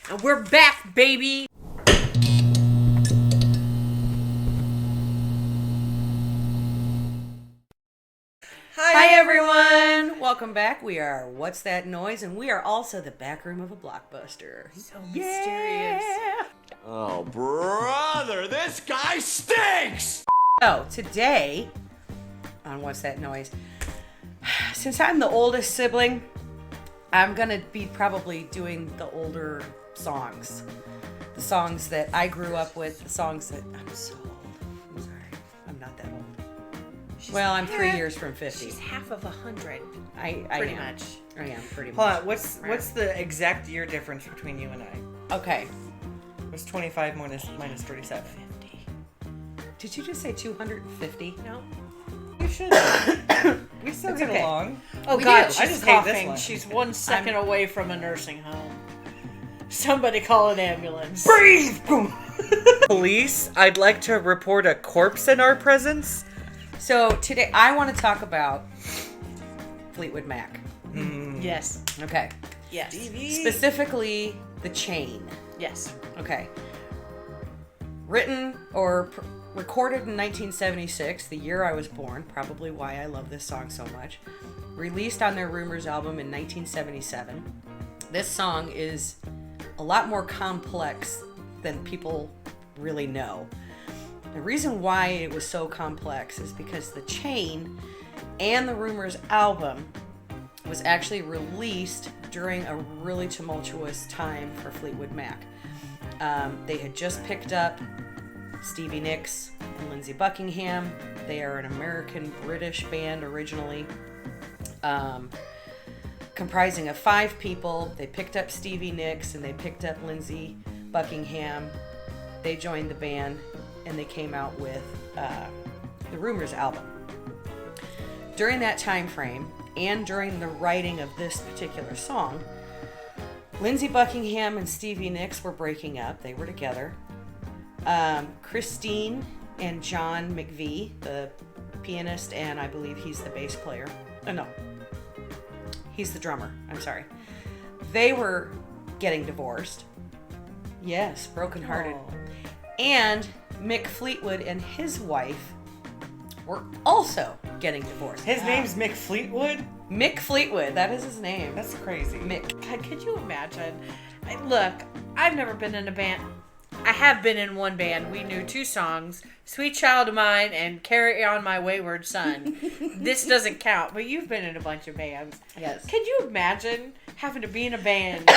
And we're back, baby. Hi everyone! Welcome back. We are What's That Noise? And we are also the back room of a Blockbuster. So mysterious. Oh, brother, this guy stinks! So, today, on What's That Noise? Since I'm the oldest sibling, I'm going to be probably doing the older songs. The songs that I grew up with, the songs that... I'm so old. I'm sorry. I'm not that old. I'm 3 years from 50. She's half of 100. I pretty am. much. I am, pretty Hold much. on, what's the exact year difference between you and I? Okay. What's 25 minus 37? 50. Did you just say 250? No. You should. We still It's get okay. along. Oh We God, do. she's I just hate this coughing. one. She's 1 second away from a nursing home. Somebody call an ambulance. Breathe! Police, I'd like to report a corpse in our presence. So, today I want to talk about Fleetwood Mac. Yes. Okay. Yes. Specifically, The Chain. Yes. Okay. Written or recorded in 1976, the year I was born, probably why I love this song so much. Released on their Rumors album in 1977. This song is a lot more complex than people really know. The reason why it was so complex is because The Chain and the Rumors album was actually released during a really tumultuous time for Fleetwood Mac. They had just picked up Stevie Nicks and Lindsey Buckingham. They are an American-British band originally, comprising of 5 people. They picked up Stevie Nicks and they picked up Lindsey Buckingham. They joined the band and they came out with the Rumors album. During that time frame and during the writing of this particular song, Lindsey Buckingham and Stevie Nicks were breaking up. They were together. Christine and John McVie, the pianist, and I believe he's the bass player. No, he's the drummer. I'm sorry. They were getting divorced. Yes, brokenhearted. Oh. And Mick Fleetwood and his wife were also getting divorced. His name's Mick Fleetwood? Mick Fleetwood, that is his name. That's crazy. Mick. God, could you imagine? Look, I've never been in a band. I have been in one band. We knew 2 songs, Sweet Child of Mine and Carry On My Wayward Son. This doesn't count, but you've been in a bunch of bands. Yes. Could you imagine having to be in a band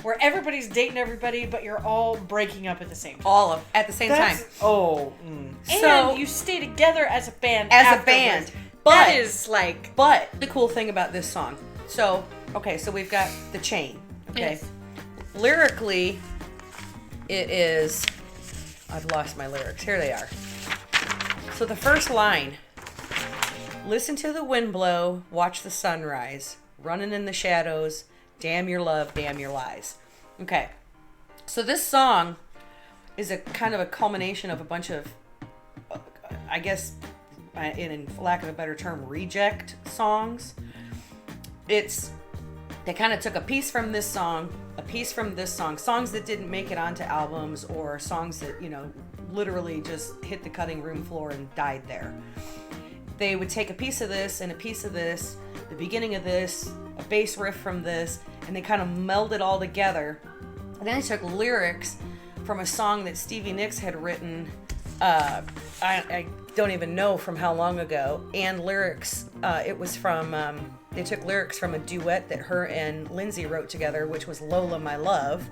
where everybody's dating everybody, but you're all breaking up at the same time? All of at the same time. Oh. And So you stay together as a band. as a afterwards. band. That is like... But the cool thing about this song. So, okay, so we've got The Chain. Okay. Yes. Lyrically, it is... I've lost my lyrics. Here they are. So the first line. Listen to the wind blow, watch the sunrise. Running in the shadows, damn your love, damn your lies. Okay. So this song is a kind of a culmination of a bunch of, I guess, in lack of a better term, reject songs. They kind of took a piece from this song, a piece from this song, songs that didn't make it onto albums or songs that, literally just hit the cutting room floor and died there. They would take a piece of this and a piece of this, the beginning of this, a bass riff from this, and they kind of meld it all together. And then they took lyrics from a song that Stevie Nicks had written, I don't even know from how long ago, and lyrics, it was from, they took lyrics from a duet that her and Lindsey wrote together, which was Lola My Love,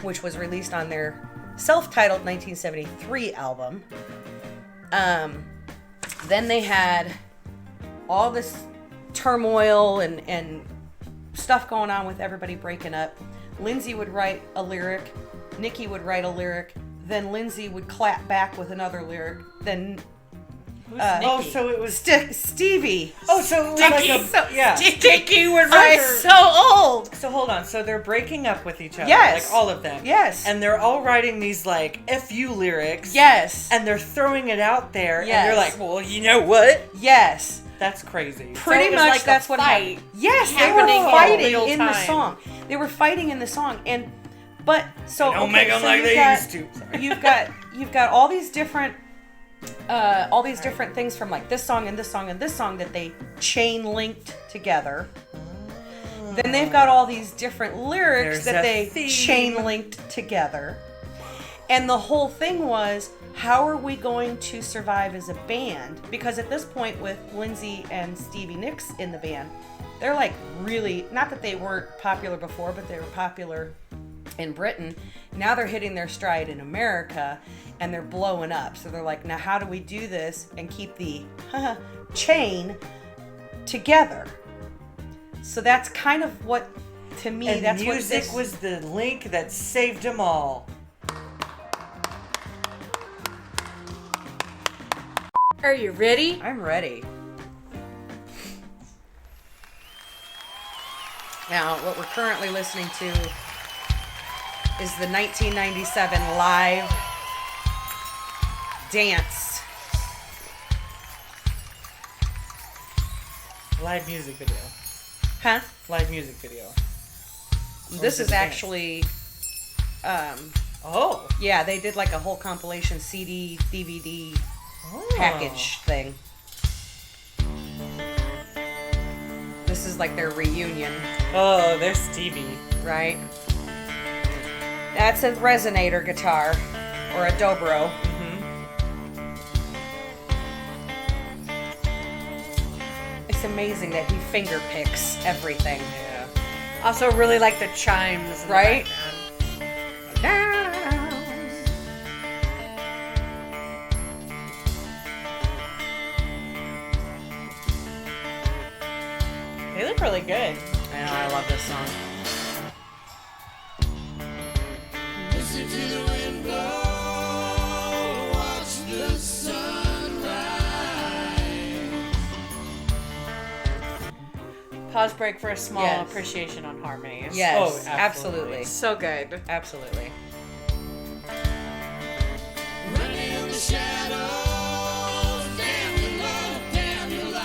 which was released on their self-titled 1973 album. Then they had all this turmoil and stuff going on with everybody breaking up. Lindsey would write a lyric, Nikki would write a lyric, then Lindsey would clap back with another lyric, then So it was Stevie. Oh, so it was like a yeah. Dickie would I'm write. so old. So hold on. So they're breaking up with each other. Yes. Like all of them. Yes. And they're all writing these like F-U lyrics. Yes. And they're throwing it out there. Yes. And they're like, well, you know what? Yes. That's crazy. Pretty So it was much like a that's what fight happened. Yes, they happening were in fighting real in the time. song. They were fighting in the song, but Don't make them like they used to. Sorry. You've got all these different things from like this song and this song and this song that they chain linked together. Then they've got all these different lyrics There's that a they theme. chain linked together. And the whole thing was, how are we going to survive as a band? Because at this point, with Lindsay and Stevie Nicks in the band, they're like really, not that they weren't popular before, but they were popular in Britain. Now they're hitting their stride in America and they're blowing up. So they're like, now how do we do this and keep the chain together? So that's kind of what, to me, And that's music what this was the link that saved them all. Are you ready? I'm ready. Now, what we're currently listening to is the 1997 live dance. Live music video. Huh? Live music video. This it is a dance? actually, Oh. yeah, they did like a whole compilation CD, DVD Oh. package thing. This is like their reunion, Oh, there's Stevie. right? That's a resonator guitar or a dobro. It's amazing that he finger picks everything. Yeah. Also, really like the chimes, in the Right? background. They look really good. I know, I love this song. Listen to the wind blow, watch the sun rise. Pause break for a small Yes. appreciation on harmonies. Yes, Oh, absolutely. absolutely. So good. Absolutely. Running in the shadows, damn your love, damn your life.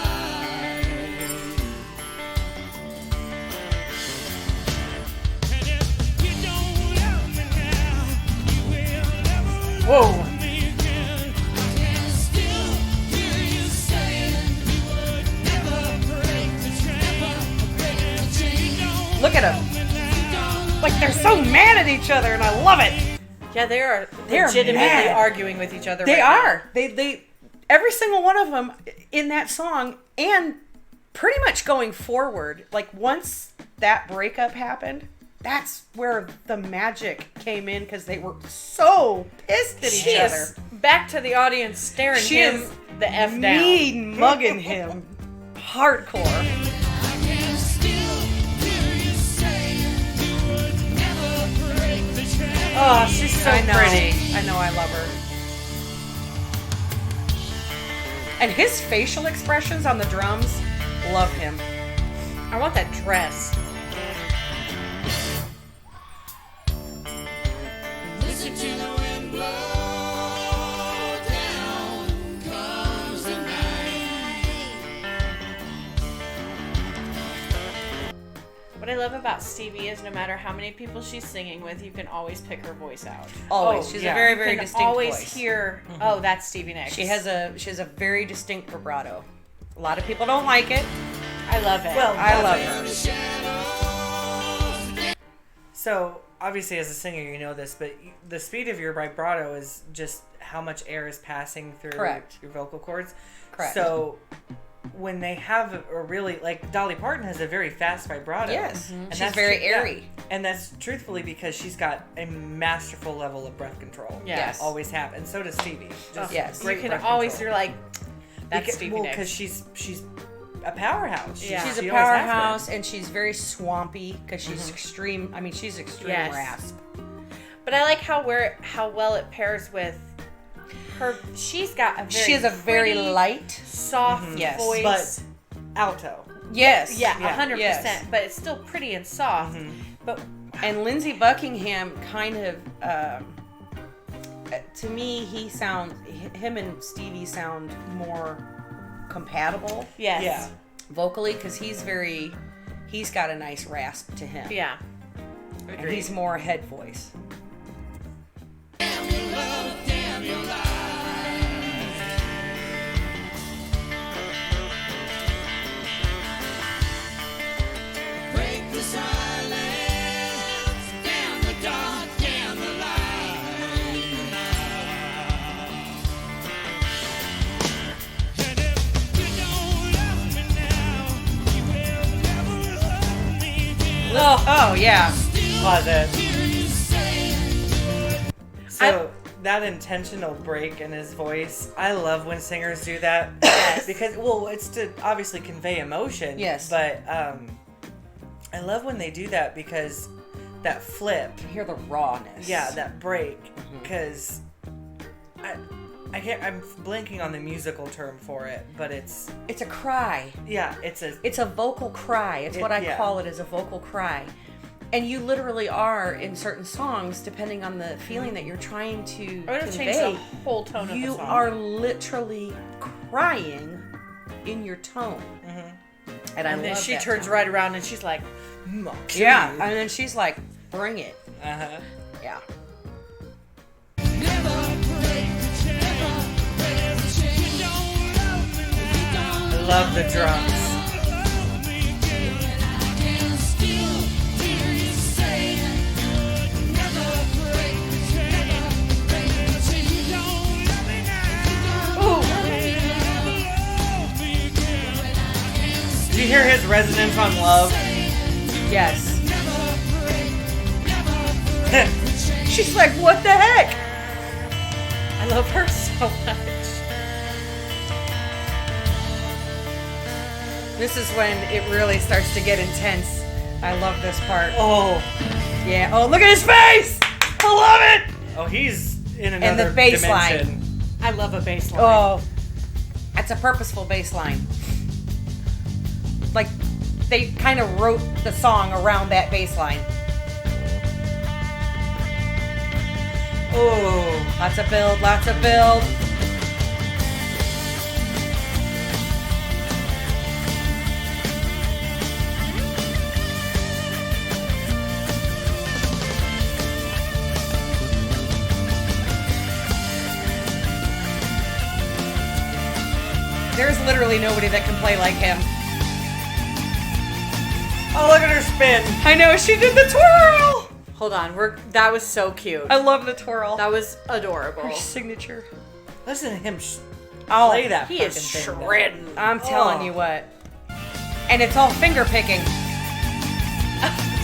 And if you don't love me now, you will never Whoa. love me again. I can still hear you saying you would never break the chain. Look at them. Like they're so mad at each other, and I love it. Yeah, they are They're legitimately mad. arguing with each other. They right are. They every single one of them in that song, and pretty much going forward. Like once that breakup happened, that's where the magic came in because they were so pissed at now. each She other. is back to the audience staring She him is the F down. mean mugging him, hardcore. I can still hear you saying you would never break the chain. Oh, she's so I know. pretty. I know. I love her. And his facial expressions on the drums, love him. I want that dress. Listen to the wind blow, down comes the night. What I love about Stevie is no matter how many people she's singing with, you can always pick her voice out. Always. Oh, She's yeah. a very, You very can distinct always voice. hear, oh, that's Stevie Nicks. She has a very distinct vibrato. A lot of people don't like it. I love it. Well, I love her. So, obviously, as a singer, you know this, but the speed of your vibrato is just how much air is passing through Correct. your vocal cords. Correct. So, when they have a really, like, Dolly Parton has a very fast vibrato. Yes. And She's that's very tru- yeah. airy. And that's truthfully because she's got a masterful level of breath control. Yes. Always have. And so does Stevie. Just Yes. you great can breath always, control. you're like, that's Stevie Nicks. because she's a powerhouse. Yeah. She's She a always has powerhouse, and she's very swampy because she's extreme. I mean, she's extreme Yes. rasp. But I like how well it pairs with her. She's got a very She has a very pretty, light. soft Yes. voice. But alto. Yes. yeah, Yeah. 100%. Yes. But it's still pretty and soft. But And Lindsey Buckingham kind of, to me, him and Stevie sound more compatible Yes. Yeah. vocally, because he's got a nice rasp to him. Yeah. And he's more head voice. Break the silence, damn the dark, damn the light. And if you don't love me now, you will never love me again. Oh yeah. Love it. Hear you say So that intentional break in his voice, I love when singers do that. Because, well, it's to obviously convey emotion. Yes. But I love when they do that because that flip, You hear the rawness. yeah, that break, because I can't, I'm blanking on the musical term for it, but it's It's a cry. it's It's a vocal cry. It's what I Yeah. call it, as a vocal cry. And you literally are in certain songs, depending on the feeling that you're trying to I'm gonna change convey. the whole tone of the You song. are literally crying in your tone. And I and then love she that turns tone. right around and she's like, Yeah, and then she's like, "Bring it." Uh-huh. Yeah. never break the chain. If you don't love me now, I love the drums. love me again. I can still hear you say never break the chain. If you don't love me now, Ooh. love me again. Did you hear his resonance on love? Yes. She's like, "What the heck?" I love her so much. This is when it really starts to get intense. I love this part. Oh, Yeah. Oh, look at his face! I love it! oh, he's in And another the bass line. dimension. I love a bass line. Oh, that's a purposeful bass line. Like, they kind of wrote the song around that bass line. Oh, Lots of build, lots of build. There's literally nobody that can play like him. oh, look at her spin. I know, she did the twirl! Hold on, that was so cute. I love the twirl. That was adorable. Her signature. Listen to him Oh, play that. He is fucking thing, though. shredding. I'm telling Oh. you what. And it's all finger picking.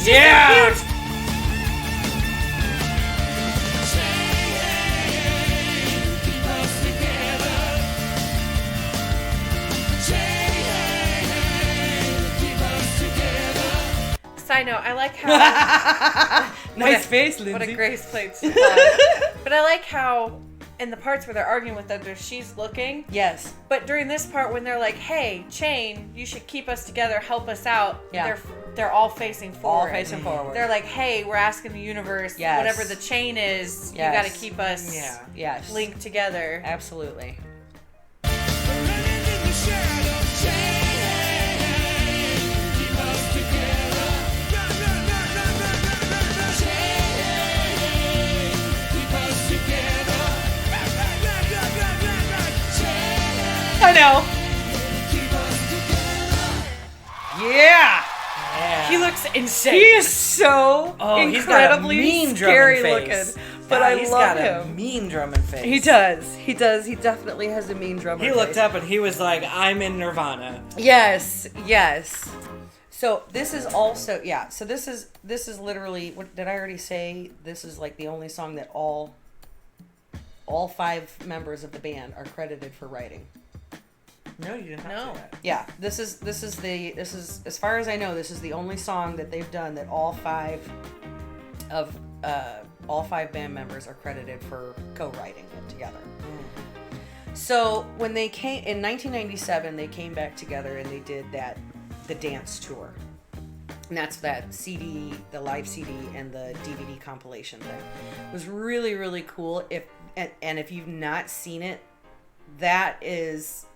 Yeah. Side note, I like how Nice face, what a Lindsay. Grace played so But I like how in the parts where they're arguing with others, she's looking. Yes. But during this part when they're like, "Hey, Chain, you should keep us together, help us out." Yeah. They're all facing forward. All facing forward. They're like, "Hey, we're asking the universe, Yes. whatever the chain is, you Yes. got to keep us Yeah. Yes. linked together." Absolutely. I know. Yeah. Yeah. He looks insane. He is so Oh, he's got a incredibly mean scary drumming face. looking. But I He's love got a him. mean drumming face. He does. He does. He definitely has a mean drummer. He looked face. up and he was like, "I'm in Nirvana." Yes, yes. So this is also So this is literally, what did I already say? This is like the only song that all 5 members of the band are credited for writing. No, you didn't. No. Say that. Yeah, this is as far as I know, this is the only song that they've done that all 5 band members are credited for co-writing it together. So when they came in 1997, they came back together and they did the dance tour, and that's that CD, the live CD and the DVD compilation thing. It was really, really cool. If you've not seen it, that is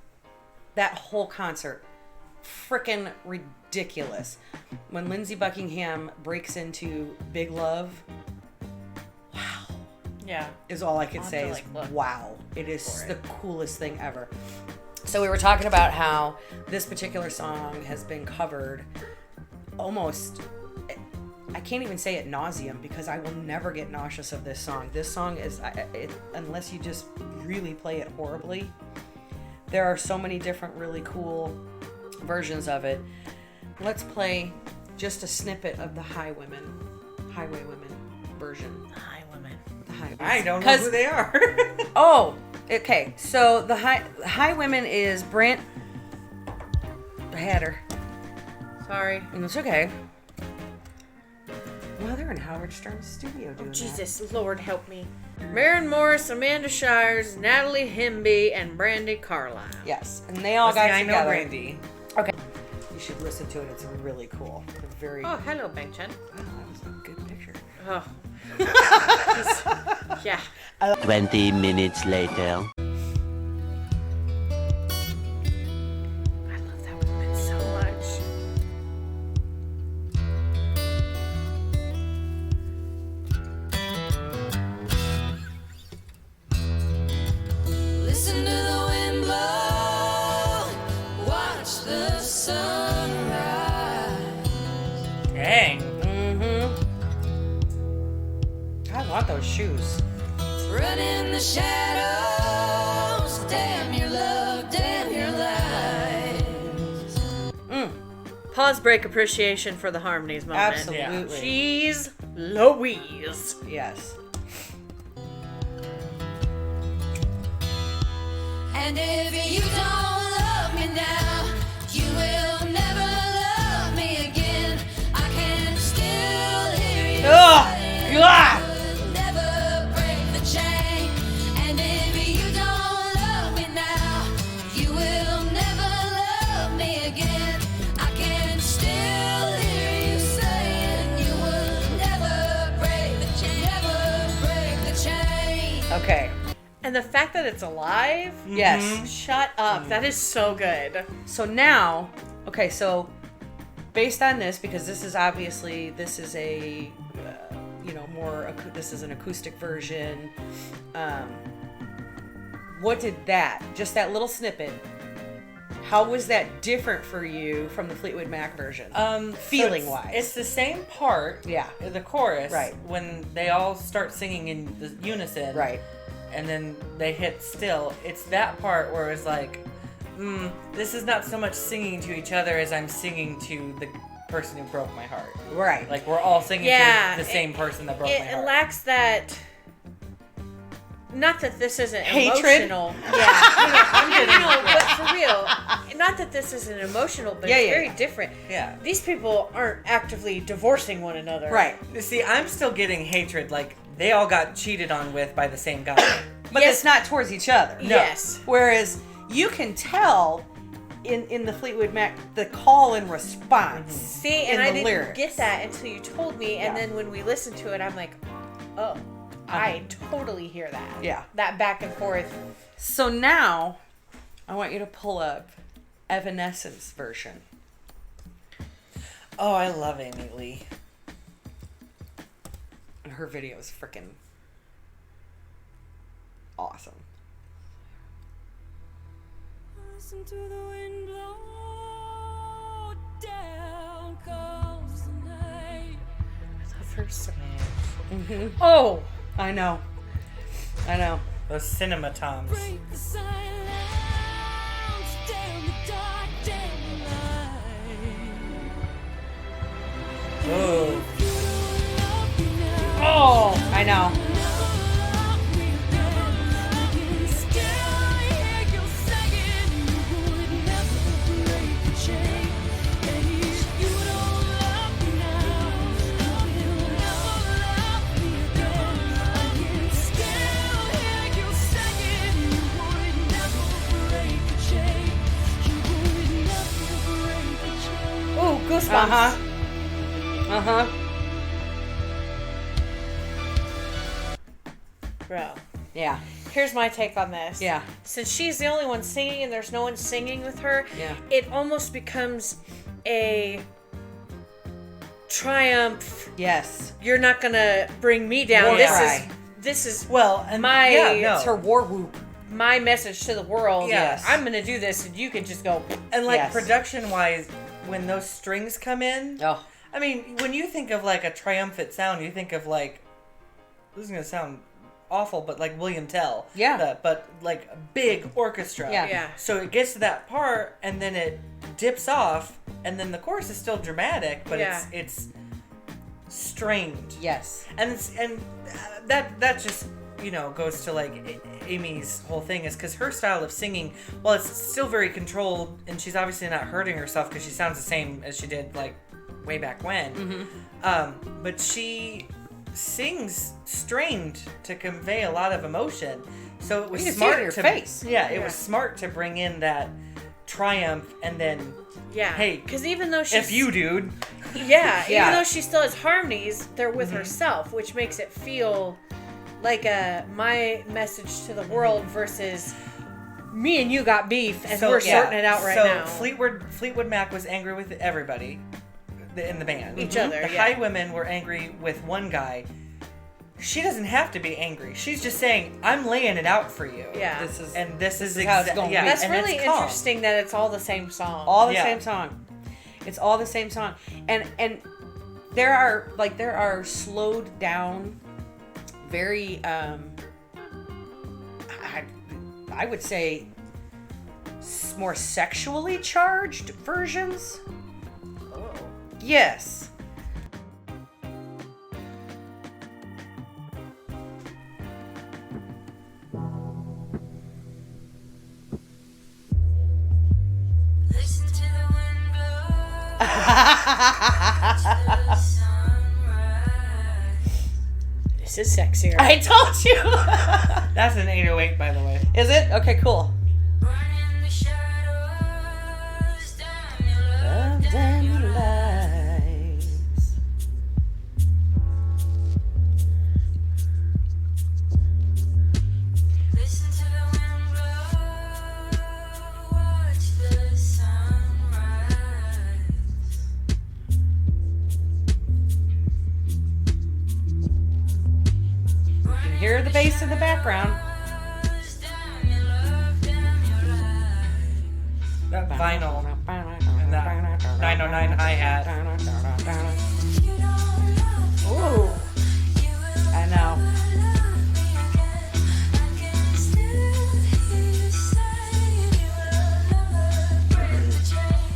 that whole concert, freaking ridiculous. When Lindsey Buckingham breaks into Big Love, wow, Yeah. is all I could I'll say have is to, look wow. It is for the it. coolest thing ever. So we were talking about how this particular song has been covered almost, I can't even say it nauseum because I will never get nauseous of this song. This song is, unless you just really play it horribly, there are so many different really cool versions of it. Let's play just a snippet of the Highwomen version. Highwomen. The Highwomen. I don't know who they are. Oh, okay. So the Highwomen is Brant. I had her. Sorry. And it's okay. Well, they're in Howard Stern's studio doing that. Jesus, Lord help me. Maren Morris, Amanda Shires, Natalie Hemby, and Brandy Carlisle. Yes, and they all See, got I together. know Brandy. Okay. You should listen to it. It's really cool. They're very. Oh, hello, Bang Chen. Wow, that was a good picture. Oh. Yeah. 20 minutes later. I love that woman so much. Listen to the wind blow, watch the sunrise. Dang. I want those shoes. Run in the shadows, damn your love, damn your lies. Pause break appreciation for the harmonies moment. Absolutely. Jeez Louise. Yes. And if you don't love me now, you will never love me again. I can still hear you Oh, say God. you would never break the chain. And if you don't love me now, you will never love me again. I can still hear you saying you would never break the chain, never break the chain. Okay. And the fact that it's alive? Yes. Shut up. That is so good. So now, okay, so based on this, because this is obviously, this is a, this is an acoustic version. What did just that little snippet, how was that different for you from the Fleetwood Mac version? Feeling-wise. It's the same part. Yeah. The chorus. Right. When they all start singing in the unison. Right. And then they hit still. It's that part where it's like, this is not so much singing to each other as I'm singing to the person who broke my heart. Right. Like we're all singing Yeah, to the same person that broke my It heart. lacks that. Not that this isn't Hatred? emotional. Yeah. No, but for real. Not that this isn't emotional, but it's very different. Yeah. These people aren't actively divorcing one another. Right. See, I'm still getting hatred. Like they all got cheated on with by the same guy. But Yes. it's not towards each other. No. Yes. Whereas you can tell in the Fleetwood Mac the call and response. See, in and I the didn't lyrics. get that until you told me, and Yeah. then when we listened to it, I'm like, oh, I totally hear that. Yeah. That back and forth. So now I want you to pull up Evanescence version. Oh, I love Amy Lee. And her video is freaking awesome. Listen to the wind blow, down comes the night. The first song. Oh, I know. Those cinema toms. Break the silence, down the dark, down the light. Ooh. If you don't love me now, Oh, I know. love me again. I can still hear you saying you would never break the chain. And if you don't love me now, you'll never love me again. I can still hear you saying you would never break the chain. You would never break the chain. oh, goosebumps. Uh-huh. Bro. Yeah. Here's my take on this. Yeah. Since she's the only one singing and there's no one singing with her, Yeah. it almost becomes a triumph. Yes. You're not gonna bring me down. War cry. This is Well, and My- It's her war whoop. my message to the world. Yes. I'm gonna do this, and you can just go. And like Yes. production wise, when those strings come in, Oh. I mean, when you think of like a triumphant sound, you think of like, this is gonna sound awful, but like William Tell. Yeah. But like a big orchestra. Yeah. Yeah. So it gets to that part, and then it dips off, and then the chorus is still dramatic, but Yeah. it's strained. Yes. And that just goes to like Amy's whole thing is because her style of singing, well, it's still very controlled, and she's obviously not hurting herself because she sounds the same as she did like way back when. But she sings strained to convey a lot of emotion, so it was You can see it smart in her to face. Yeah, it Yeah. was smart to bring in that triumph, and then Yeah. Hey, because even though she's if you, dude. Yeah, Yeah. even though she still has harmonies, they're with herself, which makes it feel like my message to the world versus me and you got beef and we're sorting it out right so now. Fleetwood Mac was angry with everybody in the band. Each other, The yeah. Highwomen were angry with one guy. She doesn't have to be angry. She's just saying, "I'm laying it out for you." Yeah. This is This is how it's gonna be. That's and really it's calm. interesting that it's all the same song. all the Yeah. same song. It's all the same song. And there are slowed down, very I would say more sexually charged versions. Yes. Listen to the wind blow. Watch the sunrise. This is sexier. I told you. That's an 808, by the way. Is it? Okay, cool. Run in the shadows, damn your love, Damn damn your life. lies. Listen to the wind blow. Watch the sunrise. You can hear the bass in the background. Damn your love, damn your life. That vinyl and that 909 hi-hat. You don't love Ooh, you will I know. love me again. I can still hear you say you will never break the chain.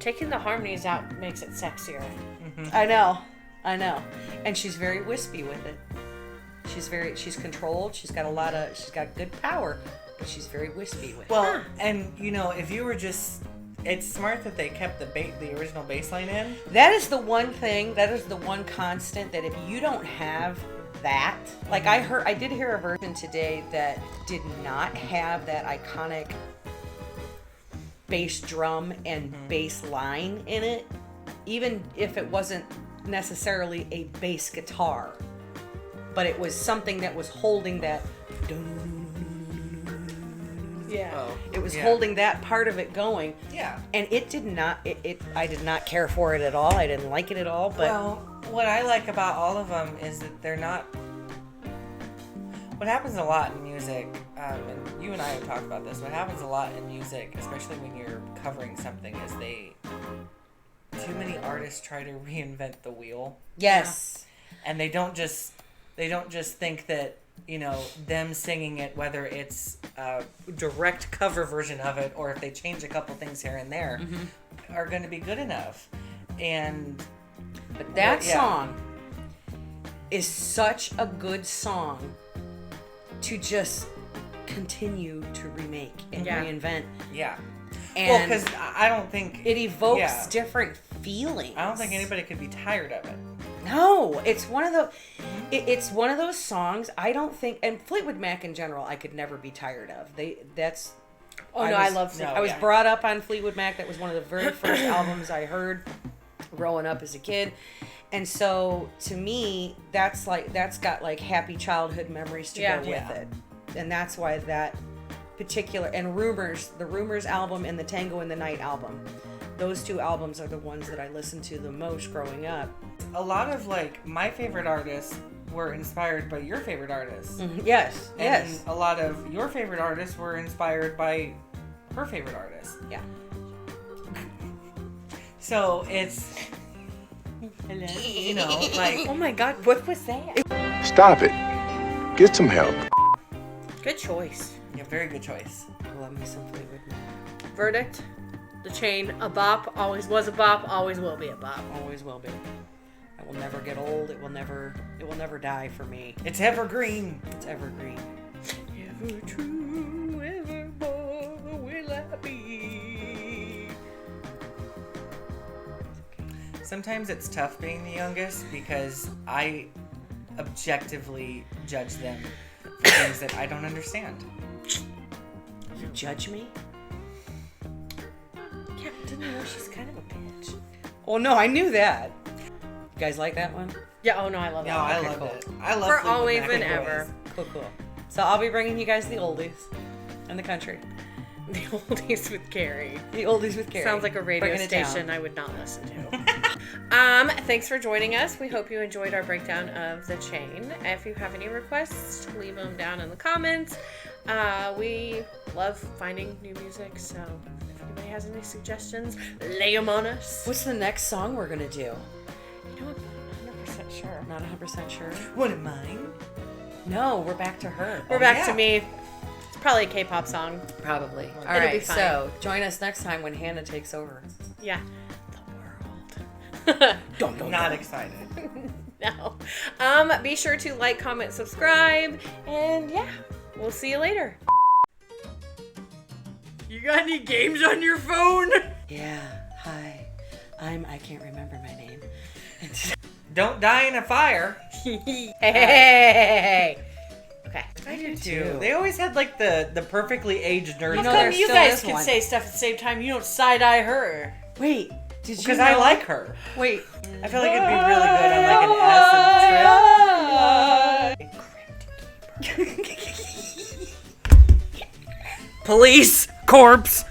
Taking the harmonies out makes it sexier. I know. And she's very wispy with it. She's controlled. She's got good power, but she's very wispy with it. Well, and if you were just, it's smart that they kept the original bass line in. That is the one thing, that is the one constant that if you don't have that, like I did hear a version today that did not have that iconic bass drum and bass line in it, even if it wasn't necessarily a bass guitar, but it was something that was holding that. Yeah. It was Yeah. holding that part of it going. Yeah. And it did not. I did not care for it at all. I didn't like it at all. But Well, what I like about all of them is that they're not. What happens a lot in music, and you and I have talked about this. What happens a lot in music, especially when you're covering something, is too many artists try to reinvent the wheel, yes, and they don't just think that them singing it, whether it's a direct cover version of it or if they change a couple things here and there, are going to be good enough. And but that Yeah. song is such a good song to just continue to remake and Yeah. reinvent. yeah. And Well, because I don't think it evokes yeah. different feelings. I don't think anybody could be tired of it. No, it's one of the. It's one of those songs. I don't think, and Fleetwood Mac in general, I could never be tired of. That's. Oh no, I was- love no. Fleetwood. I was yeah. brought up on Fleetwood Mac. That was one of the very first albums I heard. growing up as a kid. And so to me, that's got like happy childhood memories to go with Yeah. it. And that's why that particular, and the Rumors album and the Tango in the Night album, those two albums are the ones that I listened to the most growing up. A lot of like my favorite artists were inspired by your favorite artists. Yes, And yes. a lot of your favorite artists were inspired by her favorite artists. Yeah. So it's, you know, like, Oh my God, what was that? Stop it. Get some help. Good choice. yeah, very good choice. I love me some Fleetwood Mac. Verdict: The Chain, a bop. Always was a bop. Always will be a bop. Always will be. I will never get old. It will never die for me. It's evergreen. It's evergreen. Ever true, evermore will I be. Sometimes it's tough being the youngest because I objectively judge them for things that I don't understand. You judge me? Yeah, didn't you know she's kind of a bitch? Oh no, I knew that. You guys like that one? Yeah, oh no, I love No, that. I Okay, love cool. it. I love For Fleetwood always Mac and anyways. ever. Cool. So I'll be bringing you guys the oldies in the country. The Oldies with Carrie. The oldies with Carrie. Sounds like a radio Bringing it down. station I would not listen to. Thanks for joining us. We hope you enjoyed our breakdown of The Chain. If you have any requests, leave them down in the comments. We love finding new music, so if anybody has any suggestions, lay them on us. What's the next song we're gonna do? You know, I'm not 100% sure. Not 100% sure. One of mine. No, we're back to her. We're back yeah. to me. It's probably a K-pop song. Probably. All It'll be right. fine. So join us next time when Hannah takes over. Yeah. The world. Not excited. No. Be sure to like, comment, subscribe, and yeah, we'll see you later. You got any games on your phone? Yeah. Hi. I can't remember my name. Don't die in a fire. Hey. Okay. I do Too. They always had like the perfectly aged nerd. You know, How come there you still guys is can one. say stuff at the same time? You don't side-eye her. Wait. Did you? Because know? I like her. Wait. I feel like it'd be really good on like an acid trip. Police, corpse.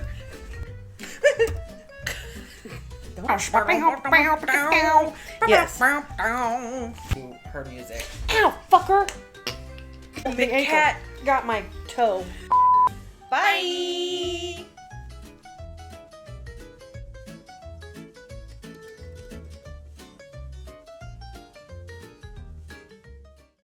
Yes. Her music. Ow, fucker. The The cat got my toe. Bye.